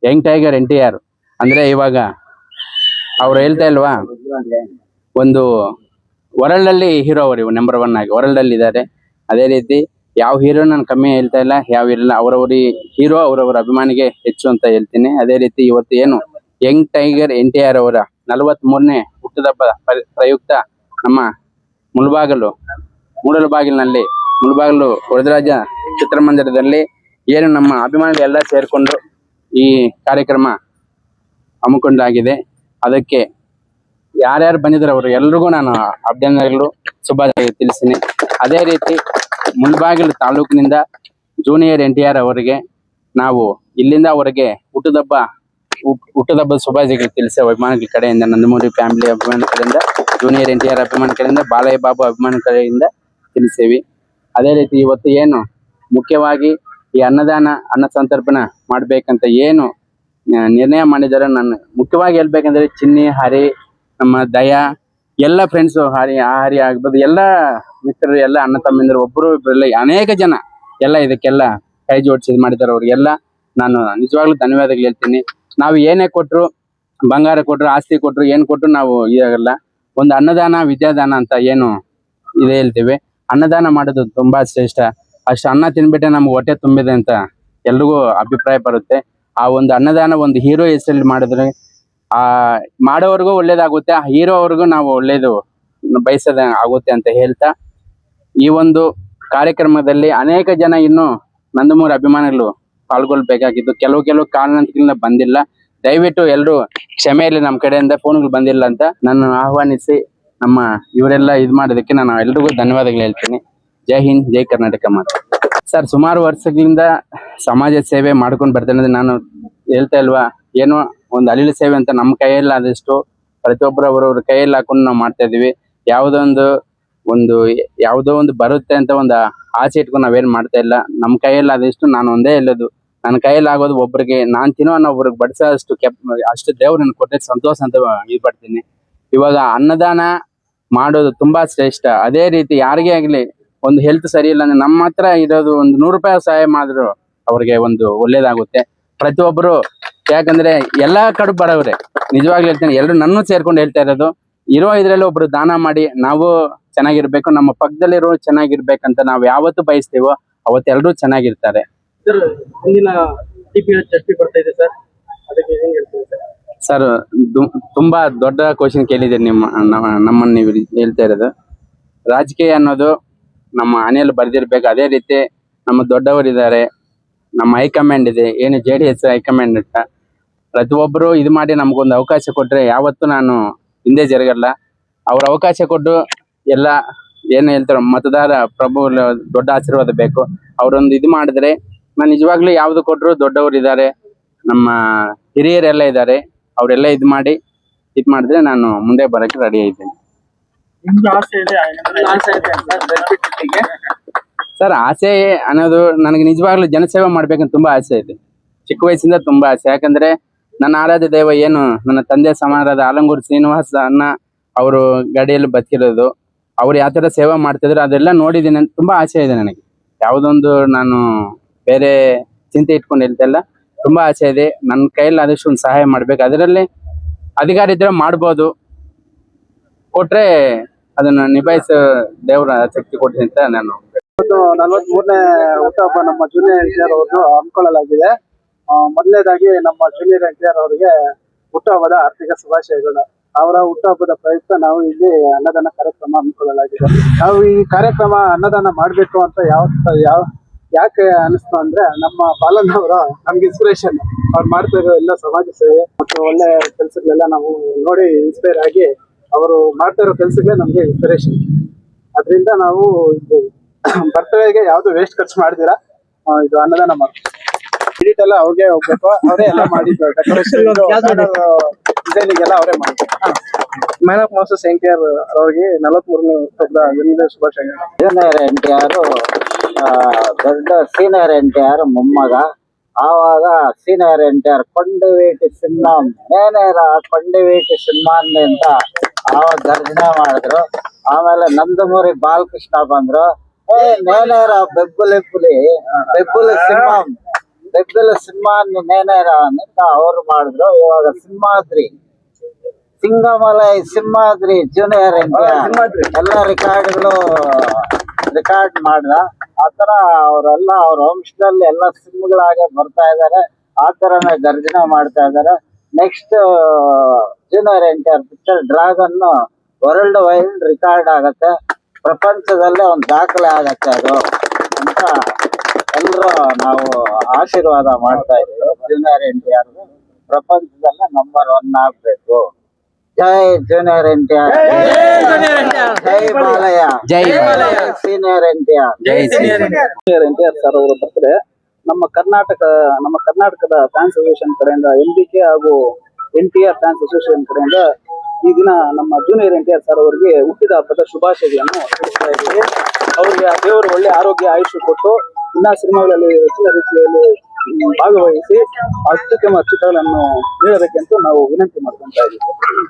Young tiger NTR ಅಂದ್ರೆ ಇವಾಗ ಅವ್ರು ಹೇಳ್ತಾ ಇಲ್ವಾ, ಒಂದು ವರ್ಲ್ಡ್ ಅಲ್ಲಿ ಹೀರೋ ಅವರು ಇವ್ ನಂಬರ್ 1 ಆಗಿ ವರ್ಲ್ಡ್ ಅಲ್ಲಿ ಇದ್ದಾರೆ. ಅದೇ ರೀತಿ ಯಾವ ಹೀರೋ ನಾನು ಕಮ್ಮಿ ಹೇಳ್ತಾ ಇಲ್ಲ, ಯಾವ ಇಲ್ಲ, ಅವರವರ ಹೀರೋ ಅವರವರ ಅಭಿಮಾನಿಗೆ ಹೆಚ್ಚು ಅಂತ ಹೇಳ್ತೀನಿ. ಅದೇ ರೀತಿ ಇವತ್ತು ಏನು ಯಂಗ್ ಟೈಗರ್ NTR ಅವರ 43ನೇ ಹುಟ್ಟುಹಬ್ಬ ಪ್ರಯುಕ್ತ ನಮ್ಮ ಮೂಡಲಬಾಗಿಲಿನಲ್ಲಿ ಮುಳಬಾಗಿಲು ವರದರಾಜ ಚಿತ್ರಮಂದಿರದಲ್ಲಿ ಏನು ನಮ್ಮ ಅಭಿಮಾನಿಗಳು ಎಲ್ಲ ಸೇರ್ಕೊಂಡು ಈ ಕಾರ್ಯಕ್ರಮ ಹಮ್ಮಿಕೊಂಡಾಗಿದೆ. ಅದಕ್ಕೆ ಯಾರ್ಯಾರು ಬಂದಿದ್ರು ಅವರು ಎಲ್ರಿಗೂ ನಾನು ಅಭಿನಂದನೆಗಳು ಶುಭಾಶಯ ತಿಳಿಸ್ತೀನಿ. ಅದೇ ರೀತಿ ಮುಳಬಾಗಿಲು ತಾಲೂಕಿನಿಂದ ಜೂನಿಯರ್ NTR ಅವರಿಗೆ ನಾವು ಇಲ್ಲಿಂದ ಅವರಿಗೆ ಹುಟ್ಟುಹಬ್ಬ ಶುಭಾಶಯಗಳು ತಿಳಿಸಿ ಅಭಿಮಾನಿಗಳ ಕಡೆಯಿಂದ, ನಂದಮೂರಿ ಫ್ಯಾಮಿಲಿ ಅಭಿಮಾನ ಕಡೆಯಿಂದ, ಜೂನಿಯರ್ NTR ಅಭಿಮಾನ ಕಡೆಯಿಂದ, ಬಾಲಯ್ಯ ಬಾಬು ಅಭಿಮಾನ ಕಡೆಯಿಂದ ತಿಳಿಸೇವಿ. ಅದೇ ರೀತಿ ಇವತ್ತು ಏನು ಮುಖ್ಯವಾಗಿ ಈ ಅನ್ನ ಸಂತರ್ಪಣೆ ಮಾಡ್ಬೇಕಂತ ಏನು ನಿರ್ಣಯ ಮಾಡಿದ್ದಾರೆ, ನಾನು ಮುಖ್ಯವಾಗಿ ಹೇಳ್ಬೇಕಂದ್ರೆ ಚಿನ್ನಿ, ಹರಿ, ನಮ್ಮ ದಯಾ ಎಲ್ಲ ಫ್ರೆಂಡ್ಸು, ಹರಿ ಆಗ್ಬೋದು, ಎಲ್ಲ ಮಿತ್ರರು, ಎಲ್ಲ ಅಣ್ಣ ತಮ್ಮಿಂದರು, ಒಬ್ಬರು ಇಬ್ಬರಲ್ಲ ಅನೇಕ ಜನ ಎಲ್ಲ ಇದಕ್ಕೆಲ್ಲ ಕೈ ಜೋಡಿಸಿ ಮಾಡಿದ್ದಾರೆ. ಅವ್ರಿಗೆಲ್ಲ ನಾನು ನಿಜವಾಗ್ಲೂ ಧನ್ಯವಾದಗಳು ಹೇಳ್ತೀನಿ. ನಾವು ಏನೇ ಕೊಟ್ಟರು, ಬಂಗಾರ ಕೊಟ್ಟರು, ಆಸ್ತಿ ಕೊಟ್ಟರು, ಏನು ಕೊಟ್ಟರು ನಾವು ಇದಾಗಲ್ಲ. ಒಂದು ಅನ್ನದಾನ ವಿದ್ಯಾದಾನ ಅಂತ ಏನು ಇದೆ ಹೇಳ್ತೀವಿ, ಅನ್ನದಾನ ಮಾಡೋದು ತುಂಬಾ ಶ್ರೇಷ್ಠ. ಅಷ್ಟು ಅನ್ನ ತಿನ್ಬಿಟ್ಟೆ ನಮ್ಗೆ ಹೊಟ್ಟೆ ತುಂಬಿದೆ ಅಂತ ಎಲ್ರಿಗೂ ಅಭಿಪ್ರಾಯ ಬರುತ್ತೆ. ಆ ಒಂದು ಅನ್ನದಾನ ಒಂದು ಹೀರೋ ಹೆಸರಲ್ಲಿ ಮಾಡಿದ್ರೆ ಆ ಮಾಡೋವರೆಗೂ ಒಳ್ಳೇದಾಗುತ್ತೆ, ಆ ಹೀರೋ ಅವ್ರಿಗೂ ನಾವು ಒಳ್ಳೇದು ಬಯಸದ ಆಗುತ್ತೆ ಅಂತ ಹೇಳ್ತಾ, ಈ ಒಂದು ಕಾರ್ಯಕ್ರಮದಲ್ಲಿ ಅನೇಕ ಜನ ಇನ್ನು ನಂದಮೂರಿ ಅಭಿಮಾನಿಗಳು ಪಾಲ್ಗೊಳ್ಬೇಕಾಗಿದ್ದು ಕೆಲವು ಕಾರಣದಿಂದ ಬಂದಿಲ್ಲ. ದಯವಿಟ್ಟು ಎಲ್ಲರೂ ಕ್ಷಮೆಯಲ್ಲಿ ನಮ್ಮ ಕಡೆಯಿಂದ ಫೋನ್ಗಳು ಬಂದಿಲ್ಲ ಅಂತ ನಾನು ಆಹ್ವಾನಿಸಿ ನಮ್ಮ ಇವರೆಲ್ಲ ಇದು ಮಾಡೋದಕ್ಕೆ ನಾನು ಎಲ್ರಿಗೂ ಧನ್ಯವಾದಗಳು ಹೇಳ್ತೀನಿ. ಜೈ ಹಿಂದ್, ಜೈ ಕರ್ನಾಟಕ ಮಾತು. ಸರ್, ಸುಮಾರು ವರ್ಷಗಳಿಂದ ಸಮಾಜ ಸೇವೆ ಮಾಡ್ಕೊಂಡು ಬರ್ತೇನೆ. ನಾನು ಹೇಳ್ತಾ ಇಲ್ವಾ, ಏನೋ ಒಂದು ಅಳಿಲು ಸೇವೆ ಅಂತ ನಮ್ಮ ಕೈಯಲ್ಲಿ ಆದಷ್ಟು ಪ್ರತಿಯೊಬ್ಬರು ಅವರವ್ರ ಕೈಯಲ್ಲಿ ಹಾಕೊಂಡು ನಾವು ಮಾಡ್ತಾ ಇದೀವಿ. ಯಾವುದೋ ಒಂದು ಬರುತ್ತೆ ಅಂತ ಒಂದು ಆಸೆ ಇಟ್ಕೊಂಡು ನಾವೇನು ಮಾಡ್ತಾ ಇಲ್ಲ. ನಮ್ಮ ಕೈಯಲ್ಲಿ ಆದಷ್ಟು ನಾನು ಒಂದೇ ಹೇಳೋದು, ನನ್ನ ಕೈಯಲ್ಲಿ ಆಗೋದು ಒಬ್ರಿಗೆ ನಾನು ತಿನ್ನೋನ್ನ ಒಬ್ರಿಗೆ ಬಡಿಸೋ ಅಷ್ಟು ದೇವ್ರು ನನಗೆ ಕೊಟ್ಟೆ ಸಂತೋಷ ಅಂತ ಇದು ಪಡ್ತೀನಿ. ಇವಾಗ ಅನ್ನದಾನ ಮಾಡೋದು ತುಂಬಾ ಶ್ರೇಷ್ಠ. ಅದೇ ರೀತಿ ಯಾರಿಗೇ ಆಗಲಿ ಒಂದು ಹೆಲ್ತ್ ಸರಿ ಇಲ್ಲ ಅಂದ್ರೆ ನಮ್ಮ ಹತ್ರ ಇರೋದು ಒಂದು 100 ರೂಪಾಯಿ ಸಹಾಯ ಮಾಡಿದ್ರು ಅವ್ರಿಗೆ ಒಂದು ಒಳ್ಳೇದಾಗುತ್ತೆ. ಪ್ರತಿಯೊಬ್ಬರು, ಯಾಕಂದ್ರೆ ಎಲ್ಲಾ ಕಡೆ ಬಡವ್ರೆ, ನಿಜವಾಗ್ಲೂ ಹೇಳ್ತೀನಿ, ಎಲ್ಲರೂ ನನ್ನೂ ಸೇರ್ಕೊಂಡು ಹೇಳ್ತಾ ಇರೋದು, ಇದ್ರಲ್ಲಿ ಒಬ್ರು ದಾನ ಮಾಡಿ ನಾವು ಚೆನ್ನಾಗಿರ್ಬೇಕು, ನಮ್ಮ ಪಕ್ಕದಲ್ಲಿರೋ ಚೆನ್ನಾಗಿರ್ಬೇಕಂತ ನಾವು ಯಾವತ್ತು ಬಯಸ್ತೀವೋ ಅವತ್ತು ಎಲ್ಲರೂ ಚೆನ್ನಾಗಿರ್ತಾರೆ. ಸರ್, ತುಂಬಾ ದೊಡ್ಡ ಕ್ವಶನ್ ಕೇಳಿದ್ದೀರಿ. ನಮ್ಮನ್ನು ನೀವು ಹೇಳ್ತಾ ಇರೋದು, ರಾಜಕೀಯ ಅನ್ನೋದು ನಮ್ಮ ಮನೆಯಲ್ಲಿ ಬರ್ದಿರ್ಬೇಕು. ಅದೇ ರೀತಿ ನಮ್ಮ ದೊಡ್ಡವರಿದ್ದಾರೆ, ನಮ್ಮ ಹೈಕಮಾಂಡ್ ಇದೆ, ಏನು JDS ಹೈಕಮಾಂಡ್ ಅಂತ ಪ್ರತಿಯೊಬ್ಬರು ಇದು ಮಾಡಿ ನಮಗೊಂದು ಅವಕಾಶ ಕೊಟ್ಟರೆ ಯಾವತ್ತೂ ನಾನು ಹಿಂದೆ ಜರಗಲ್ಲ. ಅವ್ರ ಅವಕಾಶ ಕೊಟ್ಟು ಎಲ್ಲ ಏನು ಹೇಳ್ತಾರೋ ಮತದಾರ ಪ್ರಭು ದೊಡ್ಡ ಆಶೀರ್ವಾದ ಬೇಕು. ಅವರೊಂದು ಇದು ಮಾಡಿದ್ರೆ ನಾನು ನಿಜವಾಗ್ಲೂ ಯಾವ್ದು ಕೊಟ್ಟರು ದೊಡ್ಡವರು ಇದ್ದಾರೆ, ನಮ್ಮ ಹಿರಿಯರೆಲ್ಲ ಇದ್ದಾರೆ, ಅವರೆಲ್ಲ ಇದು ಮಾಡಿದ್ರೆ ನಾನು ಮುಂದೆ ಬರೋಕ್ಕೆ ರೆಡಿ ಆಗಿದ್ದೇನೆ. ಸರ್, ಆಸೆ ಅನ್ನೋದು ನನಗೆ ನಿಜವಾಗ್ಲೂ ಜನಸೇವೆ ಮಾಡ್ಬೇಕಂತ ತುಂಬಾ ಆಸೆ ಇದೆ. ಚಿಕ್ಕ ವಯಸ್ಸಿಂದ ತುಂಬಾ ಆಸೆ. ಯಾಕಂದ್ರೆ ನನ್ನ ಆರಾಧ್ಯ ದೈವ ಏನು ನನ್ನ ತಂದೆ ಸಮಾನರಾದ ಆಲಂಗೂರು ಶ್ರೀನಿವಾಸ ಅಣ್ಣ ಅವರು ಗಾಡಿಯಲ್ಲಿ ಬದುಕಿರೋದು, ಅವ್ರು ಯಾವ ತರ ಸೇವೆ ಮಾಡ್ತಿದ್ರು ಅದೆಲ್ಲ ನೋಡಿದ್ದೀನಿ. ತುಂಬಾ ಆಸೆ ಇದೆ ನನಗೆ. ಯಾವುದೊಂದು ನಾನು ಬೇರೆ ಚಿಂತೆ ಇಟ್ಕೊಂಡು ಹೇಳ್ತಾ ಇಲ್ಲ, ತುಂಬಾ ಆಸೆ ಇದೆ. ನನ್ನ ಕೈಯಲ್ಲಿ ಆದಷ್ಟು ಒಂದು ಸಹಾಯ ಮಾಡ್ಬೇಕು. ಅದರಲ್ಲಿ ಅಧಿಕಾರ ಇದ್ರೆ ಮಾಡ್ಬೋದು, ಕೊಟ್ರೆ ಅದನ್ನ ನಿಭಾಯಿಸೋ ದೇವರ ಶಕ್ತಿ ಕೊಡ್ತೀನಿ ಅಂತ ನಾನು 43ನೇ ಹುಟ್ಟುಹಬ್ಬ ನಮ್ಮ ಜೂನಿಯರ್ NTR ಅವರನ್ನು ಹಮ್ಮಿಕೊಳ್ಳಲಾಗಿದೆ. ಮೊದಲನೇದಾಗಿ ನಮ್ಮ ಜೂನಿಯರ್ NTR ಅವರಿಗೆ ಹುಟ್ಟುಹಬ್ಬದ ಆರ್ಥಿಕ ಶುಭಾಶಯಗಳು. ಅವರ ಹುಟ್ಟುಹಬ್ಬದ ಪ್ರಯುಕ್ತ ನಾವು ಇಲ್ಲಿ ಅನ್ನದಾನ ಕಾರ್ಯಕ್ರಮ ಹಮ್ಮಿಕೊಳ್ಳಲಾಗಿದೆ. ನಾವು ಈ ಕಾರ್ಯಕ್ರಮ ಅನ್ನದಾನ ಮಾಡ್ಬೇಕು ಅಂತ ಯಾಕೆ ಅನಿಸ್ತು ಅಂದ್ರೆ, ನಮ್ಮ ಬಾಲಣ್ಣವರು ನಮ್ಗೆ ಇನ್ಸ್ಪಿರೇಷನ್. ಅವ್ರು ಮಾಡ್ತಾ ಇರೋ ಎಲ್ಲ ಸಮಾಜ ಸೇವೆ ಮತ್ತು ಒಳ್ಳೆ ಕೆಲಸಗಳೆಲ್ಲ ನಾವು ನೋಡಿ ಇನ್ಸ್ಪೈರ್ ಆಗಿ ಅವರು ಮಾಡ್ತಾ ಇರೋ ಕೆಲಸಗಳೇ ನಮ್ಗೆ ಇನ್ಸ್ಪಿರೇಷನ್. ಅದರಿಂದ ನಾವು ಇದು ಬರ್ತಡೇಗೆ ಯಾವ್ದು ವೇಸ್ಟ್ ಖರ್ಚು ಮಾಡಿದಿರಾ, ಇದು ಅನ್ನದಾನ ಮಾಡ್ತೀವಿ. ಕ್ರೆಡಿಟ್ ಎಲ್ಲ ಅವ್ರಿಗೆ ಹೋಗ್ಬೇಕು, ಅವರೇ ಎಲ್ಲ ಮಾಡಿದ್ರು. ಡೆಕೋರೇಷನ್ ಡಿಸೈನಿಂಗ್ ಎಲ್ಲ ಅವರೇ ಮಾಡಿದ್ರು. ಮ್ಯಾನ್ ಆಫ್ ಮಾಸ್ಟರ್ಸ್ NTR ಅವರಿಗೆ 43ನೇ ಹುಟ್ಟುಹಬ್ಬದ ಶುಭಾಶಯಗಳು. ಜೂನಿಯರ್ NTR ದೊಡ್ಡ ಸೀನಿಯರ್ NTR ಮೊಮ್ಮಗ. ಆವಾಗ ಸೀನಿಯರ್ NTR ಕೊಂಡವೀಟಿ ಸಿನಿಮಾ ನೇನೇರ ಕೊಂಡವೀಟಿ ಸಿನಿಮಾ ಅಂತ ಆವಾಗ ಗರ್ಜನೆ ಮಾಡಿದ್ರು. ಆಮೇಲೆ ನಂದಮೂರಿ ಬಾಲಕೃಷ್ಣ ಬಂದ್ರು, ನೇನೇರ ಬೆಬ್ಬುಲಿ ಸಿನಿಮಾ ಬೆಬ್ಬಲ ಸಿಂಹಾನಿ ನೇನೇರ ಅಂತ ಅವ್ರು ಮಾಡಿದ್ರು. ಇವಾಗ ಸಿಂಗಮಲೈ ಸಿಂಹಾದ್ರಿ ಜೂನಿಯರ್ ಎಲ್ಲ ರಿಕಾರ್ಡ್ ಮಾಡ್ದ. ಆತರ ಅವರೆಲ್ಲ ಅವ್ರ ವಂಶದಲ್ಲಿ ಎಲ್ಲ ಸಿಂಹಗಳಾಗೆ ಬರ್ತಾ ಇದಾರೆ. ಆ ತರನೇ ಗರ್ಜನೆ ಮಾಡ್ತಾ ಇದಾರೆ. Next junior NTR picture dragon world wide record ಆಗತ್ತೆ, ಪ್ರಪಂಚದಲ್ಲೇ ಒಂದು ದಾಖಲೆ ಆಗತ್ತೆ ಅದು ಅಂತ ಎಲ್ಲರೂ ನಾವು ಆಶೀರ್ವಾದ ಮಾಡ್ತಾ ಇದ್ದೀವಿ. ಜೂನಿಯರ್ NTR ಪ್ರಪಂಚದಲ್ಲೇ ನಂಬರ್ 1 ಆಗ್ಬೇಕು. ಜೈ ಜೂನಿಯರ್ NTR, ಜೈ ಬಾಲಯ್ಯ, ಜೈ Balayya. Senior NTR. NTR sir ಅವರ ಬರ್ತ್ಡೇ ನಮ್ಮ ಕರ್ನಾಟಕದ ಫ್ಯಾನ್ಸ್ ಅಸೋಸಿಯೇಷನ್ ಕಡೆಯಿಂದ NBK ಹಾಗೂ NTR ಫ್ಯಾನ್ಸ್ ಅಸೋಸಿಯೇಷನ್ ಕಡೆಯಿಂದ ಈ ದಿನ ನಮ್ಮ ಜೂನಿಯರ್ NTR ಸರ್ ಅವರಿಗೆ ಹುಟ್ಟಿದ ಹಬ್ಬದ ಶುಭಾಶಯಗಳನ್ನು ತಿಳಿಸ್ತಾ ಇದ್ದೀವಿ. ಅವರಿಗೆ ಆ ದೇವರು ಒಳ್ಳೆ ಆರೋಗ್ಯ ಆಯುಷ್ಯ ಕೊಟ್ಟು ಇನ್ನ ಸಿನಿಮಾಗಳಲ್ಲಿ ಹೆಚ್ಚಿನ ರೀತಿಯಲ್ಲಿ ಭಾಗವಹಿಸಿ ಅತ್ಯುತ್ತಮ ಚಿತ್ರಗಳನ್ನು ನೀಡಬೇಕೆಂದು ನಾವು ವಿನಂತಿ ಮಾಡ್ಕೊಂತಾ ಇದ್ದೀವಿ.